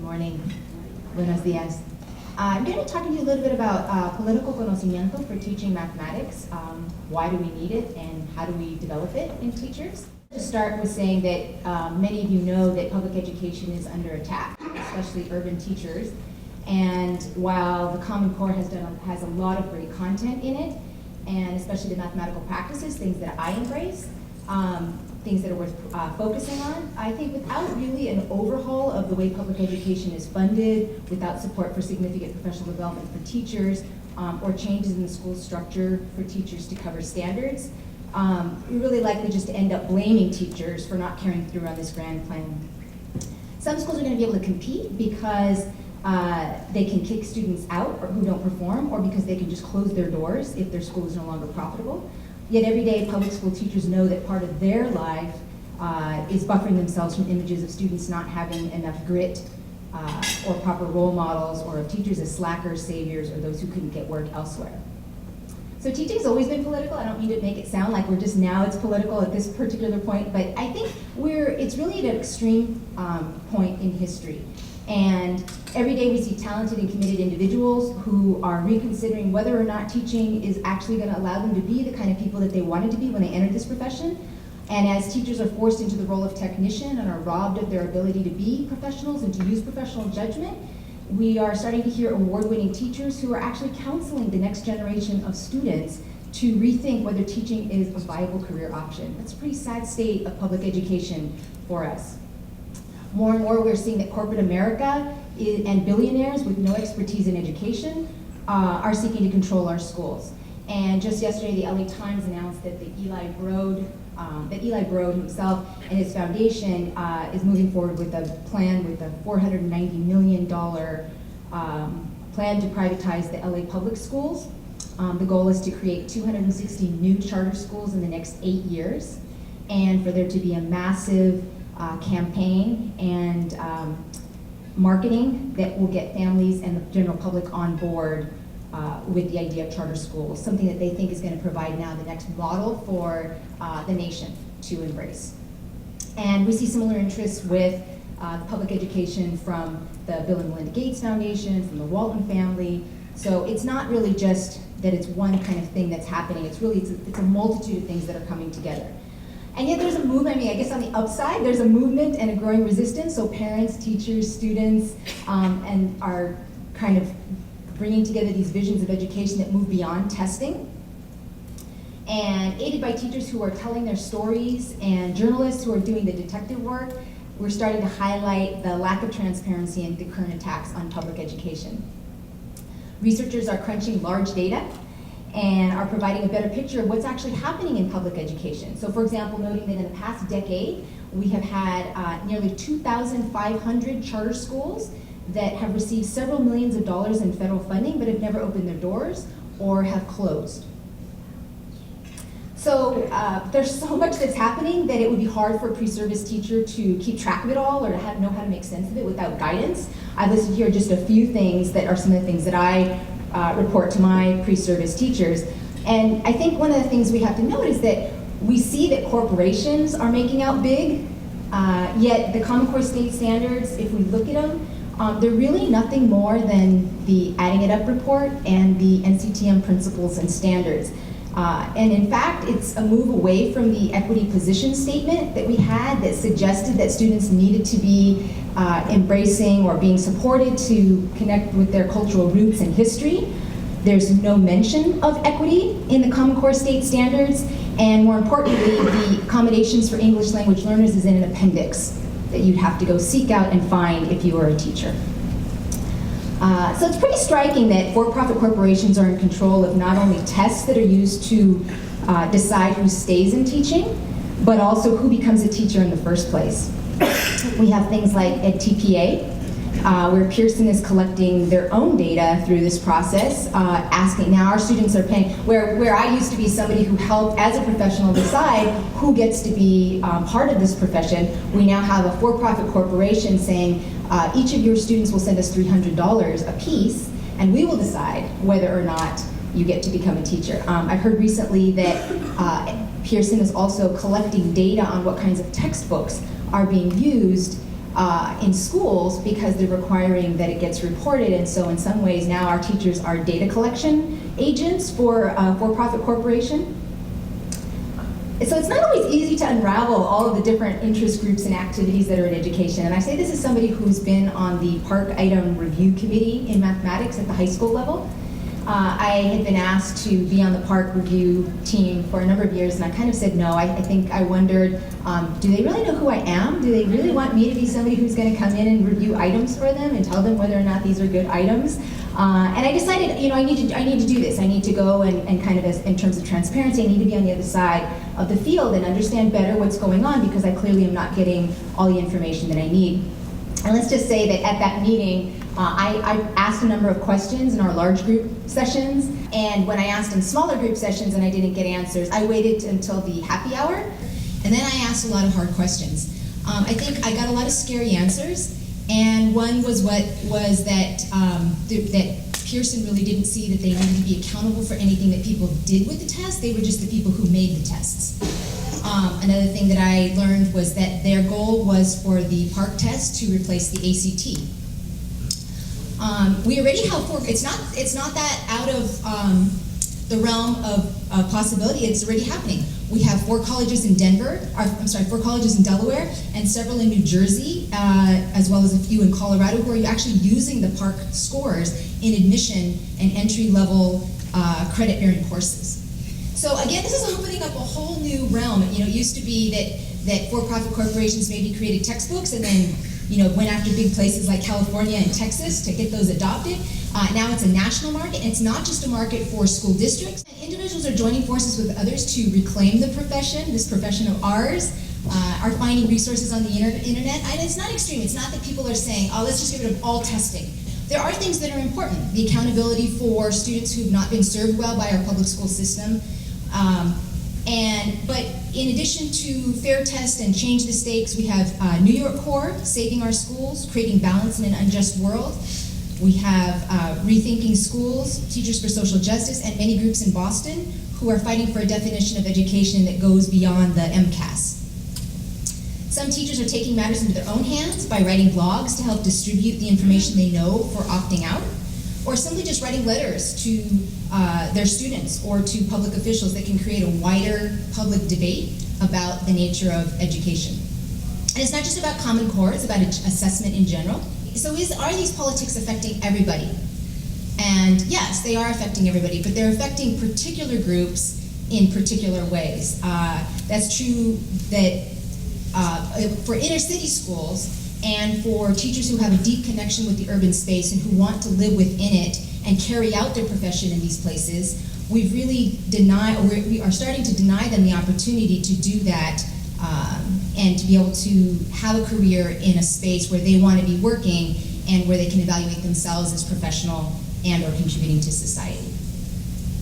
morning. Buenos dias. I'm going to talk to you a little bit about political conocimiento for teaching mathematics. Why do we need it and how do we develop it in teachers? To start with saying that many of you know that public education is under attack, especially urban teachers. And while the Common Core has a lot of great content in it, and especially the mathematical practices, things that I embrace, things that are worth focusing on, I think without really an overhaul of the way public education is funded, without support for significant professional development for teachers, or changes in the school structure for teachers to cover standards, we're really likely just to end up blaming teachers for not carrying through on this grand plan. Some schools are going to be able to compete because they can kick students out or who don't perform, or because they can just close their doors if their school is no longer profitable. Yet every day public school teachers know that part of their life is buffering themselves from images of students not having enough grit or proper role models, or of teachers as slackers, saviors, or those who couldn't get work elsewhere. So teaching's always been political. I don't mean to make it sound like we're just now it's political at this particular point, but I think it's really at an extreme point in history. And every day we see talented and committed individuals who are reconsidering whether or not teaching is actually going to allow them to be the kind of people that they wanted to be when they entered this profession. And as teachers are forced into the role of technician and are robbed of their ability to be professionals and to use professional judgment, we are starting to hear award-winning teachers who are actually counseling the next generation of students to rethink whether teaching is a viable career option. That's a pretty sad state of public education for us. More and more we're seeing that corporate America and billionaires with no expertise in education are seeking to control our schools. And just yesterday the LA Times announced that Eli Broad himself and his foundation is moving forward with a plan with a $490 million plan to privatize the LA public schools. The goal is to create 260 new charter schools in the next 8 years, and for there to be a massive campaign and marketing that will get families and the general public on board with the idea of charter schools, something that they think is going to provide now the next model for the nation to embrace. And we see similar interests with public education from the Bill and Melinda Gates Foundation, from the Walton family. So it's not really just that it's one kind of thing that's happening. It's a multitude of things that are coming together. And yet there's a movement, I guess on the upside, there's a movement and a growing resistance. So parents, teachers, students, and are kind of bringing together these visions of education that move beyond testing. And aided by teachers who are telling their stories and journalists who are doing the detective work, we're starting to highlight the lack of transparency in the current attacks on public education. Researchers are crunching large data and are providing a better picture of what's actually happening in public education. So for example, noting that in the past decade, we have had nearly 2,500 charter schools that have received several millions of dollars in federal funding but have never opened their doors or have closed. So there's so much that's happening that it would be hard for a pre-service teacher to keep track of it all or to know how to make sense of it without guidance. I've listed here just a few things that are some of the things that I report to my pre-service teachers. And I think one of the things we have to note is that we see that corporations are making out big, yet the Common Core state standards, if we look at them, they're really nothing more than the Adding It Up report and the NCTM principles and standards. And in fact, it's a move away from the equity position statement that we had that suggested that students needed to be embracing or being supported to connect with their cultural roots and history. There's no mention of equity in the Common Core state standards, and more importantly, the accommodations for English language learners is in an appendix that you'd have to go seek out and find if you were a teacher. So it's pretty striking that for-profit corporations are in control of not only tests that are used to decide who stays in teaching, but also who becomes a teacher in the first place. We have things like EdTPA, where Pearson is collecting their own data through this process, asking, now our students are paying, where I used to be somebody who helped as a professional decide who gets to be part of this profession, we now have a for-profit corporation saying, each of your students will send us $300 a piece, and we will decide whether or not you get to become a teacher. I've heard recently that Pearson is also collecting data on what kinds of textbooks are being used in schools because they're requiring that it gets reported, and so in some ways now our teachers are data collection agents for a for-profit corporation. So it's not always easy to unravel all of the different interest groups and activities that are in education. And I say this as somebody who's been on the Park Item Review Committee in mathematics at the high school level. I had been asked to be on the Park Review team for a number of years, and I kind of said no. I think I wondered, do they really know who I am? Do they really want me to be somebody who's going to come in and review items for them and tell them whether or not these are good items? And I decided, I need to do this. I need to go and kind of, in terms of transparency, I need to be on the other side of the field and understand better what's going on, because I clearly am not getting all the information that I need. And let's just say that at that meeting, I asked a number of questions in our large group sessions, and when I asked in smaller group sessions and I didn't get answers, I waited until the happy hour, and then I asked a lot of hard questions. I think I got a lot of scary answers, and one was that Pearson really didn't see that they needed to be accountable for anything that people did with the test. They were just the people who made the tests. Another thing that I learned was that their goal was for the PARCC test to replace the ACT. We already have it's not that out of the realm of possibility. It's already happening. We have 4 colleges in 4 colleges in Delaware and several in New Jersey, as well as a few in Colorado, who are actually using the PARCC scores in admission and entry-level credit-bearing courses. So again, this is opening up a whole new realm. It used to be that for-profit corporations maybe created textbooks and then went after big places like California and Texas to get those adopted. Now it's a national market, and it's not just a market for school districts. And individuals are joining forces with others to reclaim the profession, this profession of ours, are finding resources on the internet. And it's not extreme. It's not that people are saying, oh, let's just get rid of all testing. There are things that are important. The accountability for students who have not been served well by our public school system. But in addition to fair test and change the stakes, we have New York Core, Saving Our Schools, Creating Balance in an Unjust World. We have Rethinking Schools, Teachers for Social Justice, and many groups in Boston who are fighting for a definition of education that goes beyond the MCAS. Some teachers are taking matters into their own hands by writing blogs to help distribute the information they know for opting out, or simply just writing letters to their students or to public officials that can create a wider public debate about the nature of education. And it's not just about Common Core, it's about assessment in general. So are these politics affecting everybody? And yes, they are affecting everybody, but they're affecting particular groups in particular ways. That's true that for inner city schools and for teachers who have a deep connection with the urban space and who want to live within it and carry out their profession in these places, we are starting to deny them the opportunity to do that and to be able to have a career in a space where they want to be working and where they can evaluate themselves as professional and or contributing to society.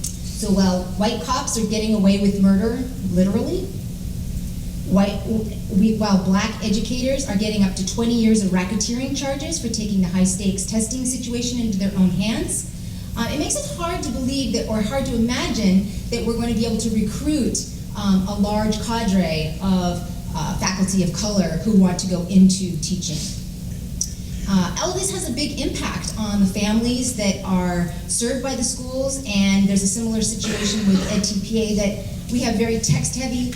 So while white cops are getting away with murder, literally, while black educators are getting up to 20 years of racketeering charges for taking the high-stakes testing situation into their own hands, it makes it hard to believe that, or hard to imagine that we're going to be able to recruit a large cadre of faculty of color who want to go into teaching. All of this has a big impact on the families that are served by the schools, and there's a similar situation with EdTPA that we have very text-heavy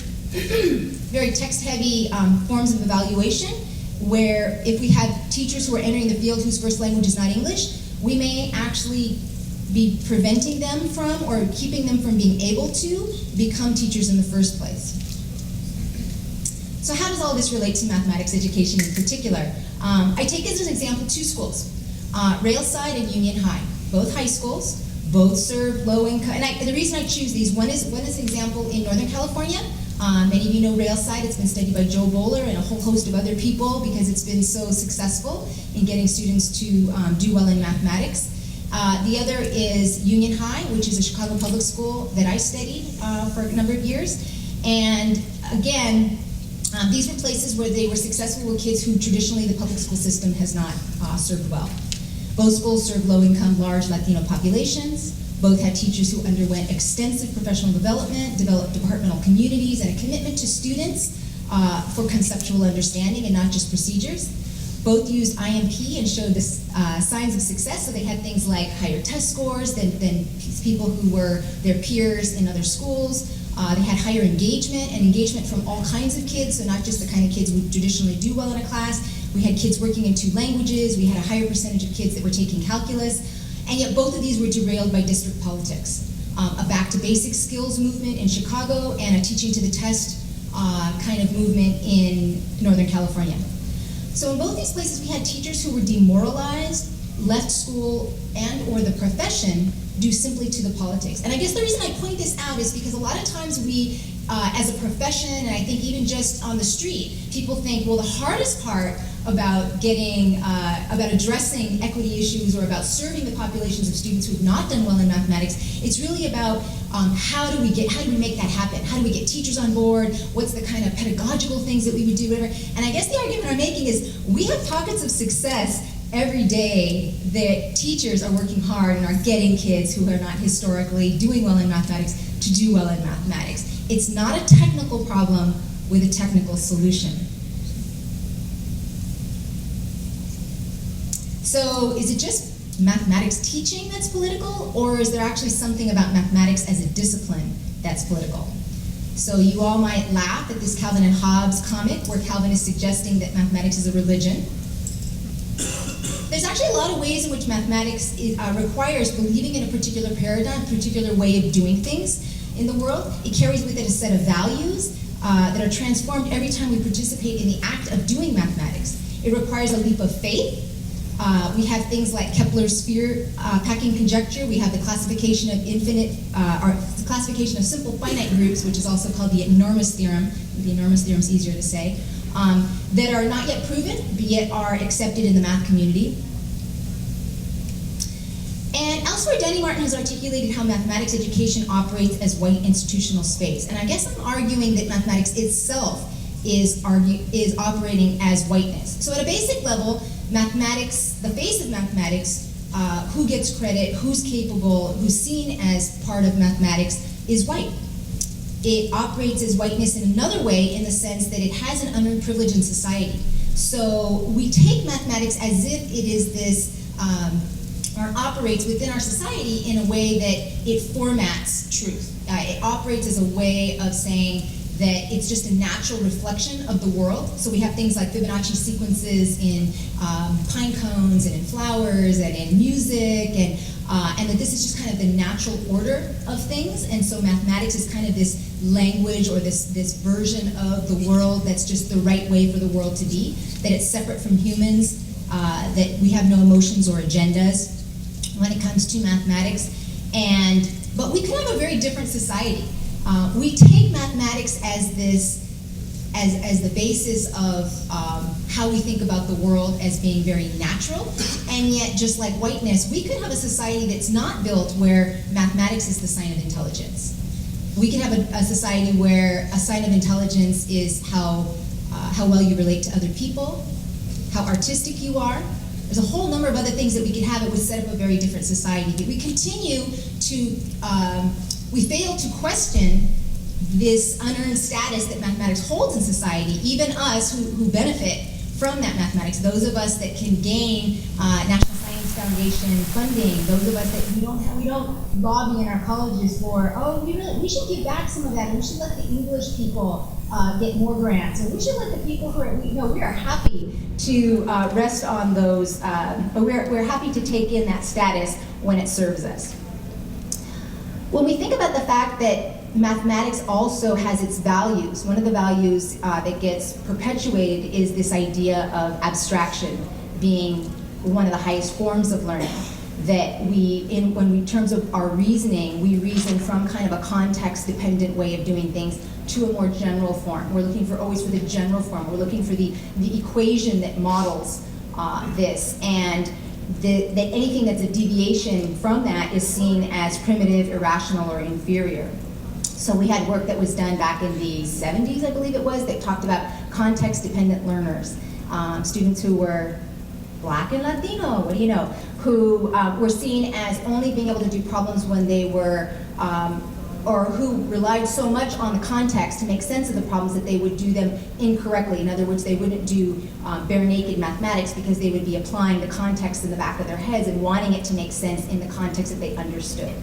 forms of evaluation, where if we have teachers who are entering the field whose first language is not English, we may actually be preventing them from or keeping them from being able to become teachers in the first place. So how does all this relate to mathematics education in particular? I take as an example 2 schools, Railside and Union High, both high schools, both serve low income, and the reason I choose these, one is an example in Northern California. Many of you know Railside. It's been studied by Joe Bowler and a whole host of other people because it's been so successful in getting students to do well in mathematics. The other is Union High, which is a Chicago public school that I studied for a number of years. And again, these were places where they were successful with kids who traditionally the public school system has not served well. Both schools served low-income, large Latino populations. Both had teachers who underwent extensive professional development, developed departmental communities, and a commitment to students for conceptual understanding and not just procedures. Both used IMP and showed the signs of success, so they had things like higher test scores than people who were their peers in other schools. They had higher engagement, and engagement from all kinds of kids, so not just the kind of kids who traditionally do well in a class. We had kids working in 2 languages. We had a higher percentage of kids that were taking calculus. And yet both of these were derailed by district politics. A back to basic skills movement in Chicago and a teaching to the test kind of movement in Northern California. So in both these places we had teachers who were demoralized, left school and or the profession due simply to the politics. And I guess the reason I point this out is because a lot of times we, as a profession, and I think even just on the street, people think, well, the hardest part about getting, about addressing equity issues or about serving the populations of students who have not done well in mathematics, it's really about how do we make that happen? How do we get teachers on board? What's the kind of pedagogical things that we would do, whatever? And I guess the argument I'm making is we have pockets of success every day that teachers are working hard and are getting kids who are not historically doing well in mathematics to do well in mathematics. It's not a technical problem with a technical solution. So is it just mathematics teaching that's political, or is there actually something about mathematics as a discipline that's political? So you all might laugh at this Calvin and Hobbes comic where Calvin is suggesting that mathematics is a religion. There's actually a lot of ways in which mathematics requires believing in a particular paradigm, a particular way of doing things in the world. It carries with it a set of values that are transformed every time we participate in the act of doing mathematics. It requires a leap of faith. We have things like Kepler's sphere packing conjecture. We have the classification of the classification of simple finite groups, which is also called the enormous theorem. The enormous theorem is easier to say. That are not yet proven, but yet are accepted in the math community. And elsewhere, Danny Martin has articulated how mathematics education operates as white institutional space. And I guess I'm arguing that mathematics itself is operating as whiteness. So at a basic level, mathematics, the face of mathematics, who gets credit, who's capable, who's seen as part of mathematics, is white. It operates as whiteness in another way in the sense that it has an unearned privilege in society. So we take mathematics as if it is this, or operates within our society in a way that it formats truth. It operates as a way of saying that it's just a natural reflection of the world. So we have things like Fibonacci sequences in pine cones and in flowers and in music, and that this is just kind of the natural order of things. And so mathematics is kind of this language or this version of the world that's just the right way for the world to be, that it's separate from humans, that we have no emotions or agendas when it comes to mathematics. But we could have a very different society. We take mathematics as as the basis of how we think about the world as being very natural, and yet just like whiteness, we could have a society that's not built where mathematics is the sign of intelligence. We could have a society where a sign of intelligence is how well you relate to other people, how artistic you are. There's a whole number of other things that we could have that would set up a very different society. But we continue to, we fail to question this unearned status that mathematics holds in society, even us who benefit from that mathematics, those of us that can gain National Science Foundation funding, those of us that we don't lobby in our colleges for, oh, we should give back some of that, and we should let the English people get more grants, or we should let the people who are, we are happy to rest on those, but we're happy to take in that status when it serves us. When we think about the fact that mathematics also has its values, one of the values that gets perpetuated is this idea of abstraction being one of the highest forms of learning. That in terms of our reasoning, we reason from kind of a context-dependent way of doing things to a more general form. We're looking always for the general form. We're looking for the equation that models this, and that anything that's a deviation from that is seen as primitive, irrational, or inferior. So we had work that was done back in the 70s, I believe it was, that talked about context-dependent learners, students who were Black and Latino, who were seen as only being able to do problems when they were or who relied so much on the context to make sense of the problems that they would do them incorrectly. In other words, they wouldn't do bare naked mathematics because they would be applying the context in the back of their heads and wanting it to make sense in the context that they understood.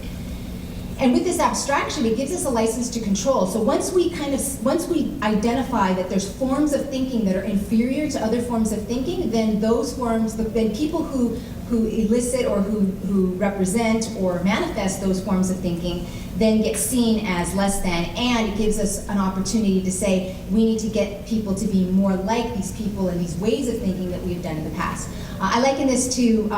And with this abstraction, it gives us a license to control. So once we identify that there's forms of thinking that are inferior to other forms of thinking, then those forms, then people who elicit or who represent or manifest those forms of thinking then get seen as less than, and it gives us an opportunity to say we need to get people to be more like these people and these ways of thinking that we've done in the past. I liken this to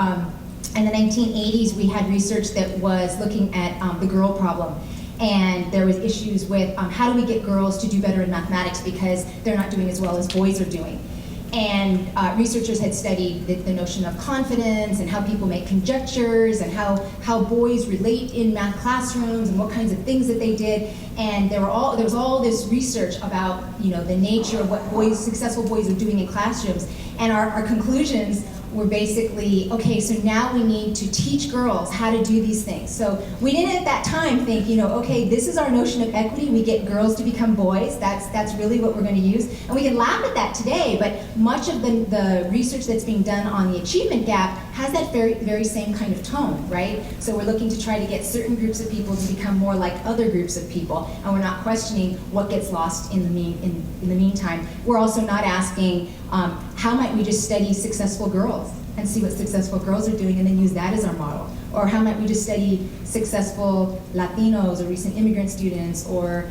in the 1980s, we had research that was looking at the girl problem. And there was issues with how do we get girls to do better in mathematics because they're not doing as well as boys are doing. And researchers had studied the notion of confidence and how people make conjectures and how boys relate in math classrooms and what kinds of things that they did. And there was all this research about the nature of what successful boys are doing in classrooms. And our conclusions were basically, okay, so now we need to teach girls how to do these things. So we didn't at that time think, okay, this is our notion of equity, we get girls to become boys, that's really what we're going to use. And we can laugh at that today, but much of the research that's being done on the achievement gap has that very, very same kind of tone, right? So we're looking to try to get certain groups of people to become more like other groups of people, and we're not questioning what gets lost in the meantime. We're also not asking, how might we just study successful girls and see what successful girls are doing and then use that as our model? Or how might we just study successful Latinos or recent immigrant students or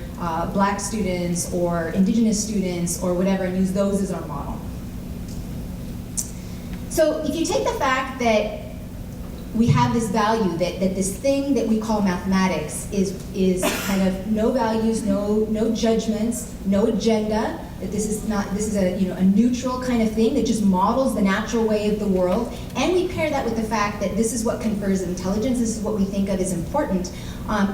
black students or indigenous students or whatever and use those as our model? So if you take the fact that we have this value, that this thing that we call mathematics is kind of no values, no judgments, no agenda, that this is a neutral kind of thing that just models the natural way of the world, and we pair that with the fact that this is what confers intelligence, this is what we think of as important,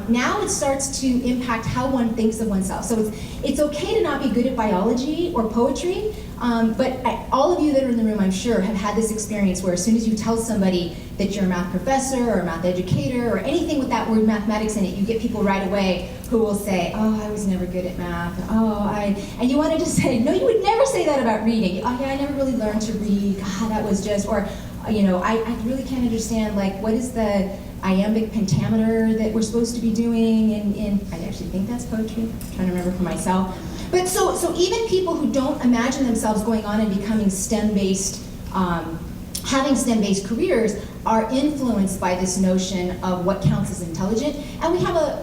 now it starts to impact how one thinks of oneself. So it's okay to not be good at biology or poetry, but all of you that are in the room, I'm sure, have had this experience where as soon as you tell somebody that you're a math professor or a math educator or anything with that word mathematics in it, you get people right away who will say, oh, I was never good at math, and you want to just say, no, you would never say that about reading. Oh yeah, I never really learned to read, God, that was just, or, I really can't understand, like, what is the iambic pentameter that we're supposed to be doing I actually think that's poetry, I'm trying to remember for myself. But so even people who don't imagine themselves going on and becoming STEM-based, having STEM-based careers are influenced by this notion of what counts as intelligent, and we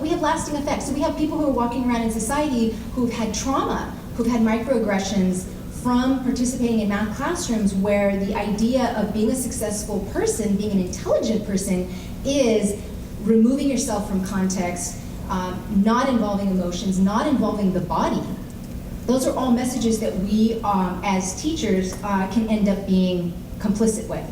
have lasting effects. So we have people who are walking around in society who've had trauma, who've had microaggressions from participating in math classrooms where the idea of being a successful person, being an intelligent person, is removing yourself from context, not involving emotions, not involving the body. Those are all messages that we, as teachers, can end up being complicit with.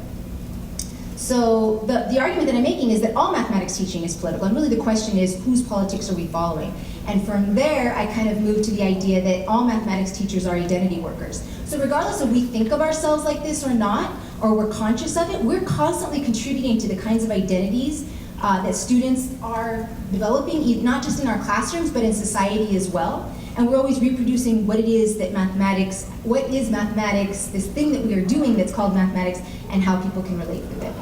So the argument that I'm making is that all mathematics teaching is political, and really the question is, whose politics are we following? And from there, I kind of moved to the idea that all mathematics teachers are identity workers. So regardless of we think of ourselves like this or not, or we're conscious of it, we're constantly contributing to the kinds of identities that students are developing, not just in our classrooms, but in society as well. And we're always reproducing what it is that mathematics, what is mathematics, this thing that we are doing that's called mathematics, and how people can relate with it.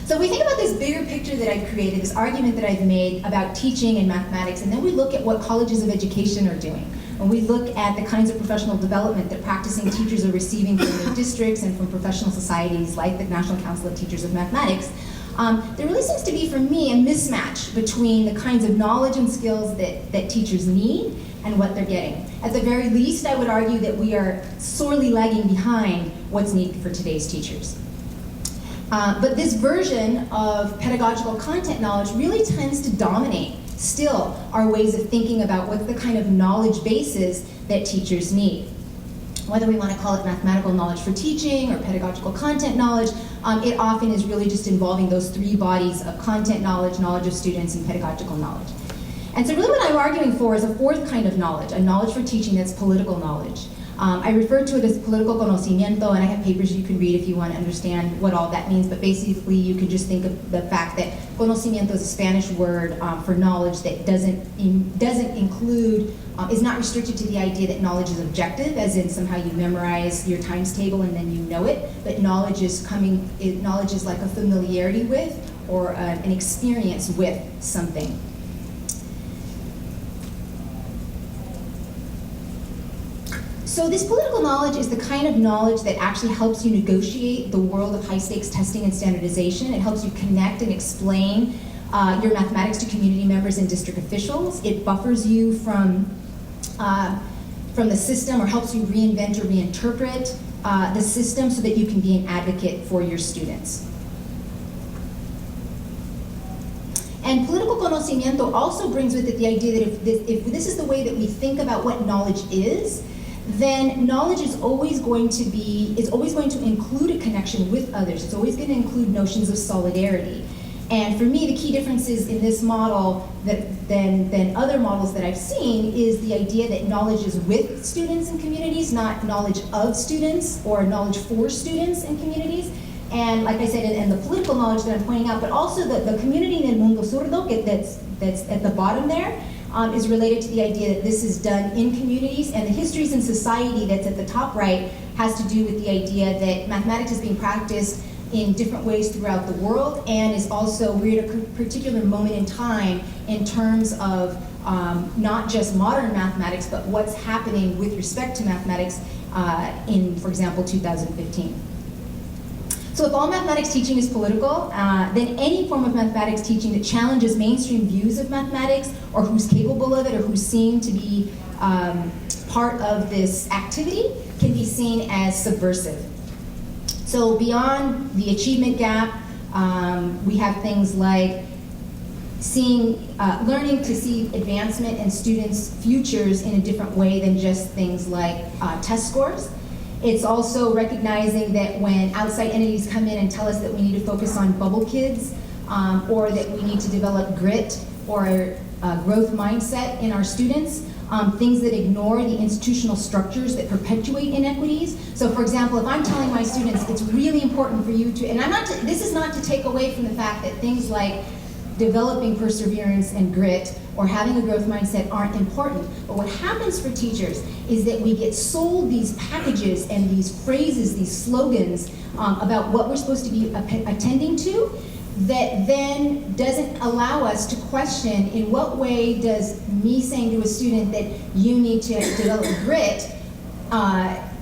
So we think about this bigger picture that I've created, this argument that I've made about teaching and mathematics, and then we look at what colleges of education are doing. When we look at the kinds of professional development that practicing teachers are receiving from their districts and from professional societies like the National Council of Teachers of Mathematics, there really seems to be, for me, a mismatch between the kinds of knowledge and skills that teachers need and what they're getting. At the very least, I would argue that we are sorely lagging behind what's needed for today's teachers. But this version of pedagogical content knowledge really tends to dominate still our ways of thinking about what the kind of knowledge bases that teachers need. Whether we want to call it mathematical knowledge for teaching or pedagogical content knowledge, it often is really just involving those three bodies of content knowledge, knowledge of students, and pedagogical knowledge. And so really what I'm arguing for is a fourth kind of knowledge, a knowledge for teaching that's political knowledge. I refer to it as political conocimiento, and I have papers you can read if you want to understand what all that means, but basically you can just think of the fact that conocimiento is a Spanish word for knowledge that doesn't include, is not restricted to the idea that knowledge is objective, as in somehow you memorize your times table and then you know it, but knowledge is like a familiarity with or an experience with something. So this political knowledge is the kind of knowledge that actually helps you negotiate the world of high-stakes testing and standardization. It helps you connect and explain your mathematics to community members and district officials. It buffers you from the system, or helps you reinvent or reinterpret the system so that you can be an advocate for your students. And political conocimiento also brings with it the idea that if this is the way that we think about what knowledge is, then knowledge is always going to include a connection with others. It's always going to include notions of solidarity. And for me, the key differences in this model than other models that I've seen is the idea that knowledge is with students and communities, not knowledge of students or knowledge for students and communities. And like I said, and the political knowledge that I'm pointing out, but also the community in el mundo zurdo that's at the bottom there, is related to the idea that this is done in communities, and the histories in society that's at the top right has to do with the idea that mathematics is being practiced in different ways throughout the world, and is also, we're at a particular moment in time in terms of not just modern mathematics, but what's happening with respect to mathematics in, for example, 2015. So if all mathematics teaching is political, then any form of mathematics teaching that challenges mainstream views of mathematics, or who's capable of it, or who's seen to be part of this activity, can be seen as subversive. So beyond the achievement gap, we have things like learning to see advancement in students' futures in a different way than just things like test scores. It's also recognizing that when outside entities come in and tell us that we need to focus on bubble kids, or that we need to develop grit or growth mindset in our students, things that ignore the institutional structures that perpetuate inequities. So for example, if I'm telling my students it's really important for you to, and this is not to take away from the fact that things like developing perseverance and grit or having a growth mindset aren't important. But what happens for teachers is that we get sold these packages and these phrases, these slogans about what we're supposed to be attending to, that then doesn't allow us to question in what way does me saying to a student that you need to develop grit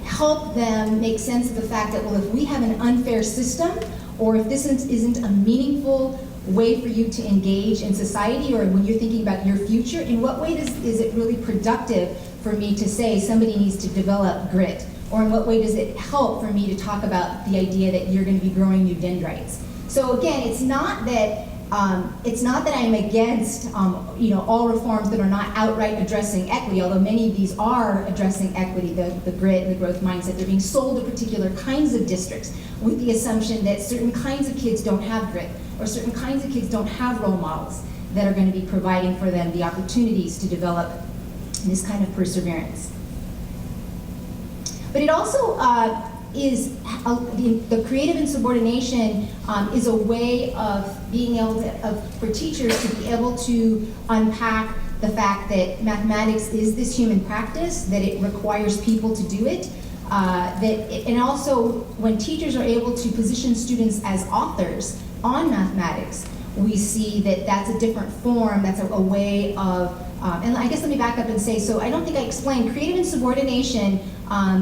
help them make sense of the fact that, well, if we have an unfair system, or if this isn't a meaningful way for you to engage in society, or when you're thinking about your future, in what way is it really productive for me to say somebody needs to develop grit? Or in what way does it help for me to talk about the idea that you're going to be growing new dendrites? So again, it's not that I'm against all reforms that are not outright addressing equity, although many of these are addressing equity, the grit and the growth mindset. They're being sold to particular kinds of districts with the assumption that certain kinds of kids don't have grit, or certain kinds of kids don't have role models that are going to be providing for them the opportunities to develop this kind of perseverance. But it also the creative insubordination is a way of being able to, for teachers to be able to unpack the fact that mathematics is this human practice, that it requires people to do it, and also when teachers are able to position students as authors on mathematics, we see that that's a different form, that's a way of, and I guess let me back up and say, so I don't think I explained, creative insubordination,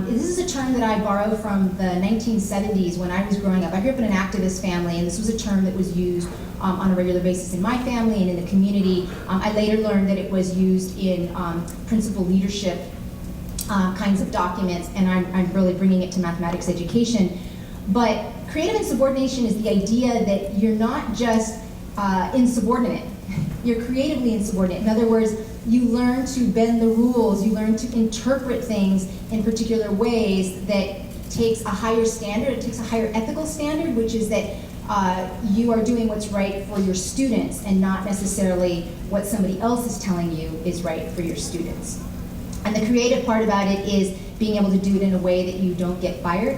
this is a term that I borrowed from the 1970s when I was growing up. I grew up in an activist family, and this was a term that was used on a regular basis in my family and in the community. I later learned that it was used in principal leadership kinds of documents, and I'm really bringing it to mathematics education. But creative insubordination is the idea that you're not just insubordinate, you're creatively insubordinate. In other words, you learn to bend the rules, you learn to interpret things in particular ways that takes a higher standard, it takes a higher ethical standard, which is that you are doing what's right for your students and not necessarily what somebody else is telling you is right for your students. And the creative part about it is being able to do it in a way that you don't get fired.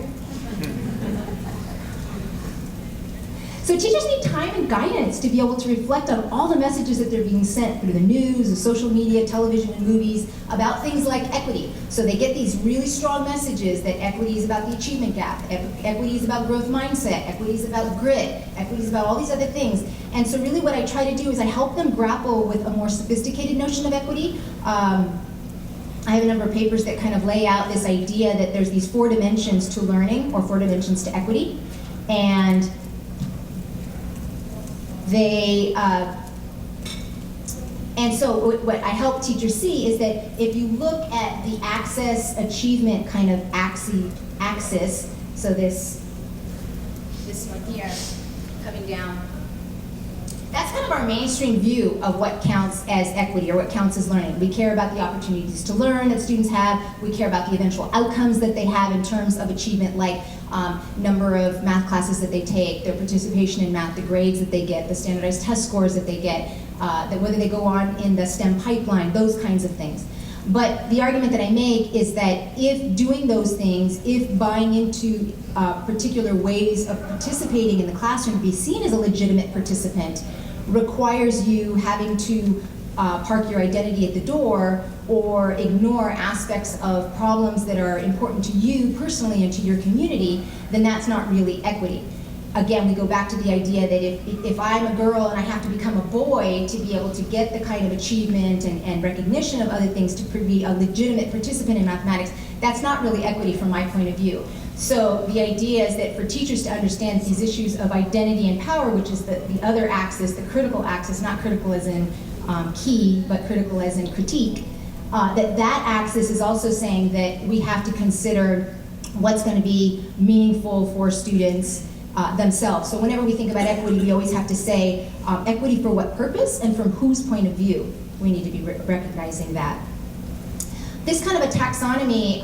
So teachers need time and guidance to be able to reflect on all the messages that they're being sent through the news, the social media, television, and movies about things like equity. So they get these really strong messages that equity is about the achievement gap, equity is about growth mindset, equity is about grit, equity is about all these other things. And so really what I try to do is I help them grapple with a more sophisticated notion of equity. I have a number of papers that kind of lay out this idea that there's these 4 dimensions to learning, or 4 dimensions to equity. And so what I help teachers see is that if you look at the access achievement kind of axis, so this one here coming down, that's kind of our mainstream view of what counts as equity or what counts as learning. We care about the opportunities to learn that students have. We care about the eventual outcomes that they have in terms of achievement, like number of math classes that they take, their participation in math, the grades that they get, the standardized test scores that they get, whether they go on in the STEM pipeline, those kinds of things. But the argument that I make is that if doing those things, if buying into particular ways of participating in the classroom to be seen as a legitimate participant requires you having to park your identity at the door or ignore aspects of problems that are important to you personally and to your community, then that's not really equity. Again, we go back to the idea that if I'm a girl and I have to become a boy to be able to get the kind of achievement and recognition of other things to be a legitimate participant in mathematics, that's not really equity from my point of view. So the idea is that for teachers to understand these issues of identity and power, which is the other axis, the critical axis, not critical as in key, but critical as in critique, that axis is also saying that we have to consider what's going to be meaningful for students themselves. So whenever we think about equity, we always have to say equity for what purpose and from whose point of view. We need to be recognizing that. This kind of a taxonomy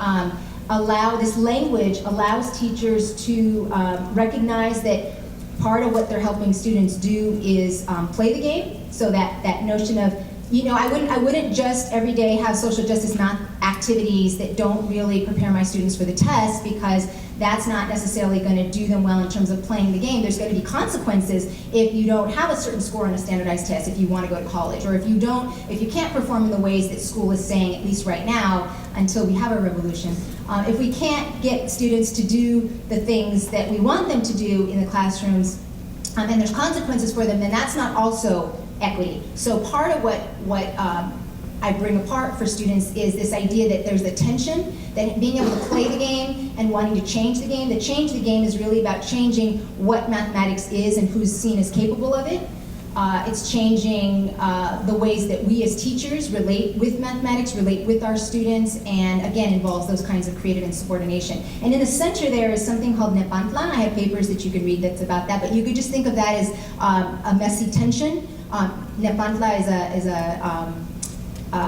this language allows teachers to recognize that part of what they're helping students do is play the game. So that notion of, I wouldn't just every day have social justice math activities that don't really prepare my students for the test, because that's not necessarily going to do them well in terms of playing the game. There's going to be consequences if you don't have a certain score on a standardized test, if you want to go to college, or if you can't perform in the ways that school is saying, at least right now, until we have a revolution. If we can't get students to do the things that we want them to do in the classrooms, and there's consequences for them, then that's not also equity. So part of what I bring apart for students is this idea that there's a tension, that being able to play the game and wanting to change the game. The change the game is really about changing what mathematics is and who's seen as capable of it. It's changing the ways that we as teachers relate with mathematics, relate with our students, and again involves those kinds of creative insubordination. And in the center there is something called Nepantla. I have papers that you can read that's about that, but you could just think of that as a messy tension. Nepantla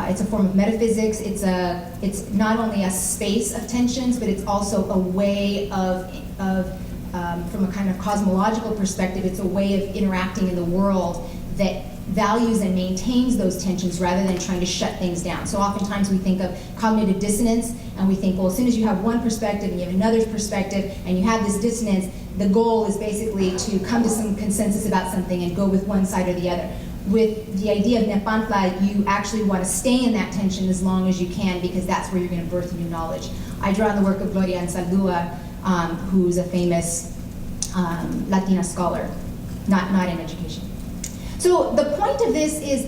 it's a form of metaphysics. It's not only a space of tensions, but it's also a way of from a kind of cosmological perspective, it's a way of interacting in the world that values and maintains those tensions rather than trying to shut things down. So oftentimes we think of cognitive dissonance, and we think, well, as soon as you have one perspective and you have another perspective and you have this dissonance, the goal is basically to come to some consensus about something and go with one side or the other. With the idea of Nepantla, you actually want to stay in that tension as long as you can, because that's where you're going to birth new knowledge. I draw on the work of Gloria Anzaldúa, who's a famous Latina scholar, not in education. So the point of this is,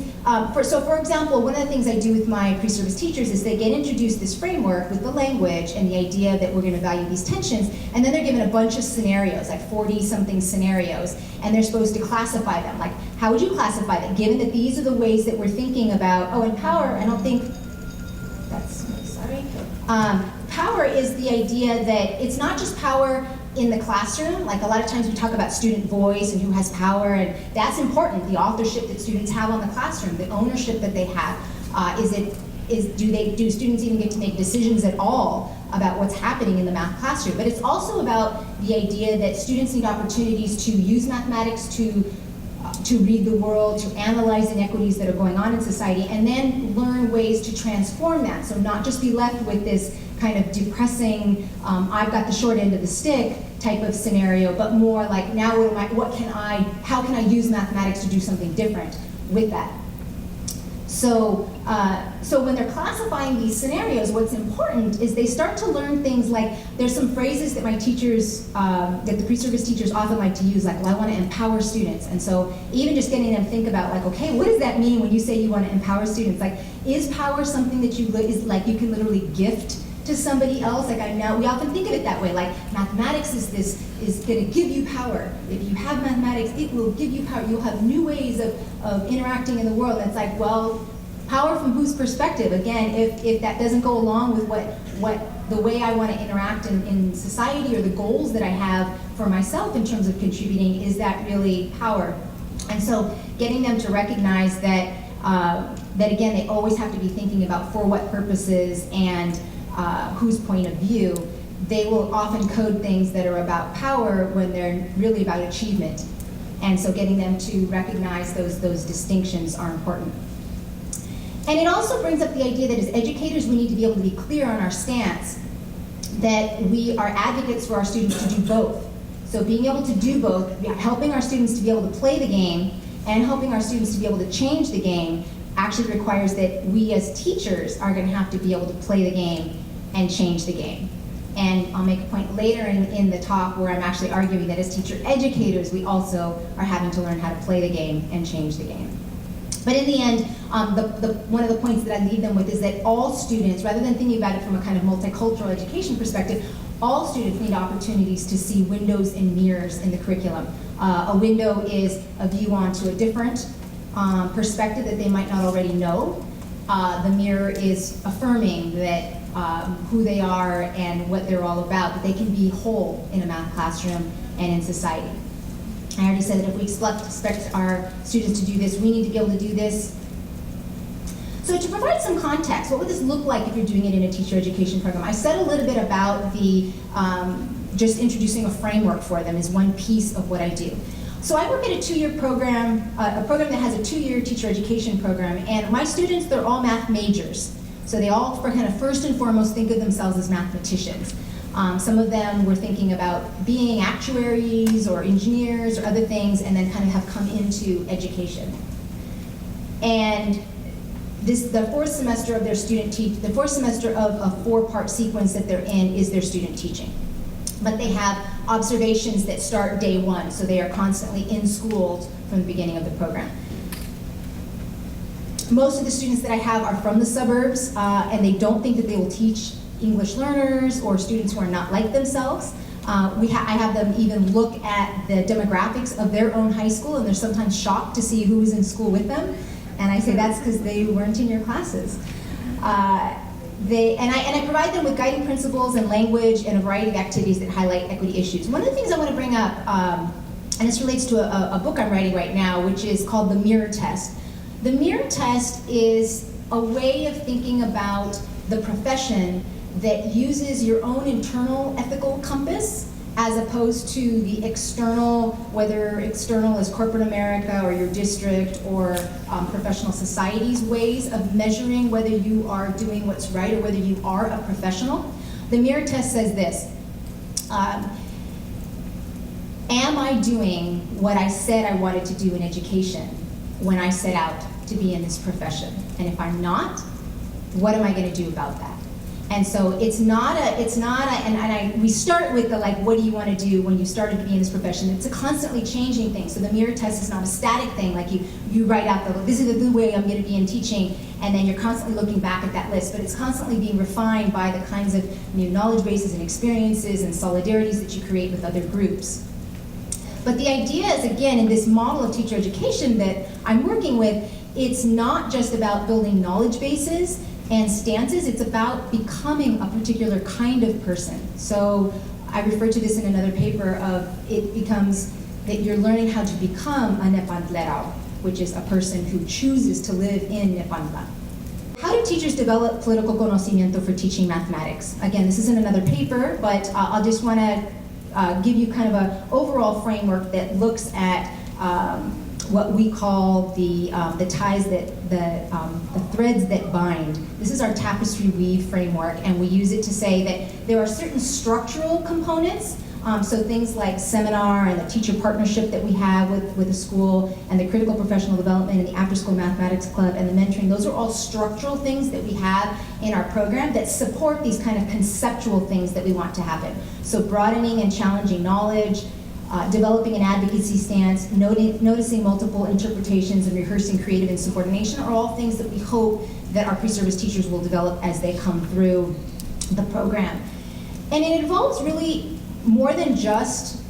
for example, one of the things I do with my pre-service teachers is they get introduced this framework with the language and the idea that we're going to value these tensions, and then they're given a bunch of scenarios, like 40-something scenarios, and they're supposed to classify them. Like, how would you classify them, given that these are the ways that we're thinking about, and power, I don't think, sorry. Power is the idea that it's not just power in the classroom. Like a lot of times we talk about student voice and who has power, and that's important. The authorship that students have on the classroom, the ownership that they have. Do students even get to make decisions at all about what's happening in the math classroom? But it's also about the idea that students need opportunities to use mathematics to read the world, to analyze inequities that are going on in society, and then learn ways to transform that. So not just be left with this kind of depressing, I've got the short end of the stick type of scenario, but more like, now how can I use mathematics to do something different with that? So when they're classifying these scenarios, what's important is they start to learn things like, there's some phrases that my teachers, that the pre-service teachers often like to use, like, well, I want to empower students. And so even just getting them to think about, like, okay, what does that mean when you say you want to empower students? Like, is power something that you can literally gift to somebody else? Like, I know we often think of it that way, like mathematics is going to give you power. If you have mathematics, it will give you power. You'll have new ways of interacting in the world. And it's like, well, power from whose perspective? Again, if that doesn't go along with what the way I want to interact in society, or the goals that I have for myself in terms of contributing, is that really power? And so getting them to recognize that again, they always have to be thinking about for what purposes and whose point of view. They will often code things that are about power when they're really about achievement. And so getting them to recognize those distinctions are important. And it also brings up the idea that as educators, we need to be able to be clear on our stance, that we are advocates for our students to do both. So being able to do both, helping our students to be able to play the game and helping our students to be able to change the game, actually requires that we as teachers are going to have to be able to play the game and change the game. And I'll make a point later in the talk where I'm actually arguing that as teacher educators, we also are having to learn how to play the game and change the game. But in the end, one of the points that I leave them with is that all students, rather than thinking about it from a kind of multicultural education perspective, all students need opportunities to see windows and mirrors in the curriculum. A window is a view onto a different perspective that they might not already know. The mirror is affirming that who they are and what they're all about, that they can be whole in a math classroom and in society. I already said that if we expect our students to do this, we need to be able to do this. So to provide some context, what would this look like if you're doing it in a teacher education program? I said a little bit about the, just introducing a framework for them is one piece of what I do. So I work at a two-year program, a program that has a two-year teacher education program, and my students, they're all math majors. So they all, kind of first and foremost, think of themselves as mathematicians. Some of them were thinking about being actuaries or engineers or other things, and then kind of have come into education. And the fourth semester of their the fourth semester of a four-part sequence that they're in is their student teaching. But they have observations that start day one, so they are constantly in school from the beginning of the program. Most of the students that I have are from the suburbs, and they don't think that they will teach English learners or students who are not like themselves. I have them even look at the demographics of their own high school, and they're sometimes shocked to see who is in school with them. And I say that's because they weren't in your classes. And I provide them with guiding principles and language and a variety of activities that highlight equity issues. One of the things I want to bring up, and this relates to a book I'm writing right now, which is called The Mirror Test. The mirror test is a way of thinking about the profession that uses your own internal ethical compass as opposed to the external, whether external is corporate America or your district or professional society's ways of measuring whether you are doing what's right or whether you are a professional. The mirror test says this: am I doing what I said I wanted to do in education when I set out to be in this profession? And if I'm not, what am I going to do about that? And so we start with the, like, what do you want to do when you started to be in this profession? It's a constantly changing thing. So the mirror test is not a static thing, like you write out this is the way I'm going to be in teaching, and then you're constantly looking back at that list, but it's constantly being refined by the kinds of new knowledge bases and experiences and solidarities that you create with other groups. But the idea is, again, in this model of teacher education that I'm working with, it's not just about building knowledge bases and stances, it's about becoming a particular kind of person. So I refer to this in another paper of, it becomes that you're learning how to become a Nepantlero, which is a person who chooses to live in Nepantla. How do teachers develop political conocimiento for teaching mathematics? Again, this isn't another paper, but I'll just want to give you kind of an overall framework that looks at what we call the ties that, the threads that bind. This is our tapestry weave framework, and we use it to say that there are certain structural components, so things like seminar and the teacher partnership that we have with the school, and the critical professional development and the after-school mathematics club and the mentoring. Those are all structural things that we have in our program that support these kind of conceptual things that we want to happen. So broadening and challenging knowledge, developing an advocacy stance, noticing multiple interpretations, and rehearsing creative insubordination are all things that we hope that our pre-service teachers will develop as they come through the program. And it involves really more than just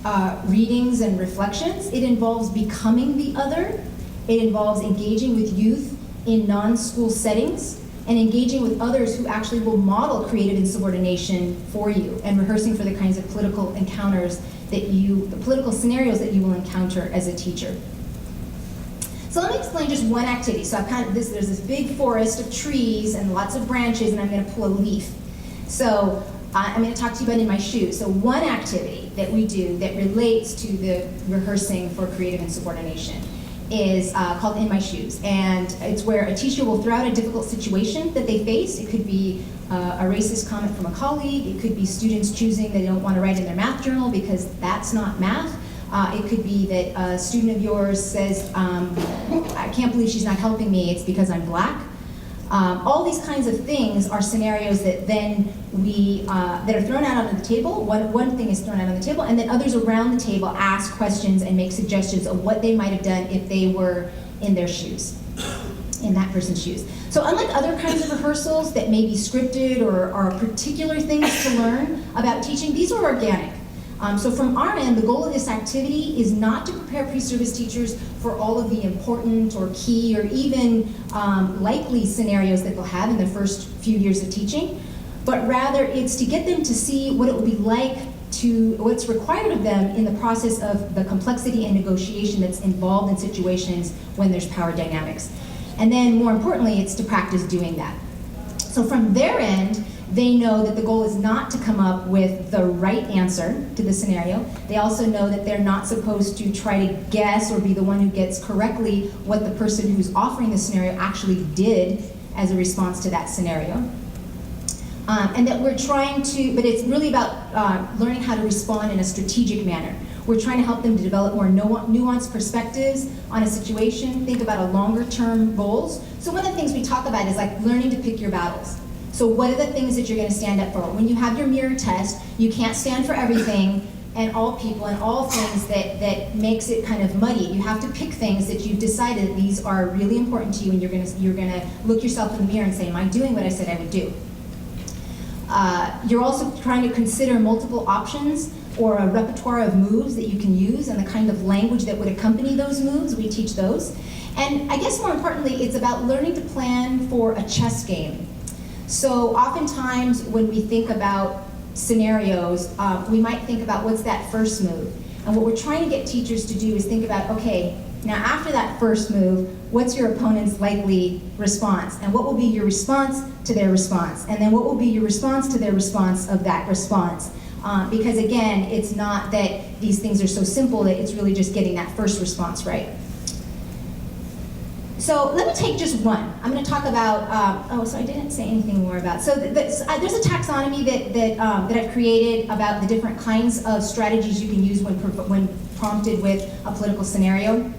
readings and reflections. It involves becoming the other. It involves engaging with youth in non-school settings and engaging with others who actually will model creative insubordination for you, and rehearsing for the kinds of political encounters that the political scenarios that you will encounter as a teacher. So let me explain just one activity. So there's this big forest of trees and lots of branches, and I'm going to pull a leaf. So I'm going to talk to you about In My Shoes. So one activity that we do that relates to the rehearsing for creative insubordination is called In My Shoes. And it's where a teacher will throw out a difficult situation that they face. It could be a racist comment from a colleague. It could be students choosing they don't want to write in their math journal because that's not math. It could be that a student of yours says, I can't believe she's not helping me, it's because I'm black. All these kinds of things are scenarios that then that are thrown out on the table. One thing is thrown out on the table, and then others around the table ask questions and make suggestions of what they might have done if they were in their shoes, in that person's shoes. So unlike other kinds of rehearsals that may be scripted or are particular things to learn about teaching, these are organic. So from our end, the goal of this activity is not to prepare pre-service teachers for all of the important or key or even likely scenarios that they'll have in their first few years of teaching, but rather it's to get them to see what it would be like what's required of them in the process of the complexity and negotiation that's involved in situations when there's power dynamics. And then more importantly, it's to practice doing that. So from their end, they know that the goal is not to come up with the right answer to the scenario. They also know that they're not supposed to try to guess or be the one who gets correctly what the person who's offering the scenario actually did as a response to that scenario. And that we're trying to, but it's really about learning how to respond in a strategic manner. We're trying to help them to develop more nuanced perspectives on a situation, think about a longer term goals. So one of the things we talk about is like learning to pick your battles. So what are the things that you're going to stand up for? When you have your mirror test, you can't stand for everything and all people and all things that makes it kind of muddy. You have to pick things that you've decided these are really important to you, and you're going to look yourself in the mirror and say, am I doing what I said I would do? You're also trying to consider multiple options or a repertoire of moves that you can use and the kind of language that would accompany those moves. We teach those. And I guess more importantly, it's about learning to plan for a chess game. So oftentimes when we think about scenarios, we might think about what's that first move. And what we're trying to get teachers to do is think about, okay, now after that first move, what's your opponent's likely response? And what will be your response to their response? And then what will be your response to their response of that response? Because again, it's not that these things are so simple that it's really just getting that first response right. So let me take just one. I'm going to talk about, so I didn't say anything more about, so there's a taxonomy that I've created about the different kinds of strategies you can use when prompted with a political scenario.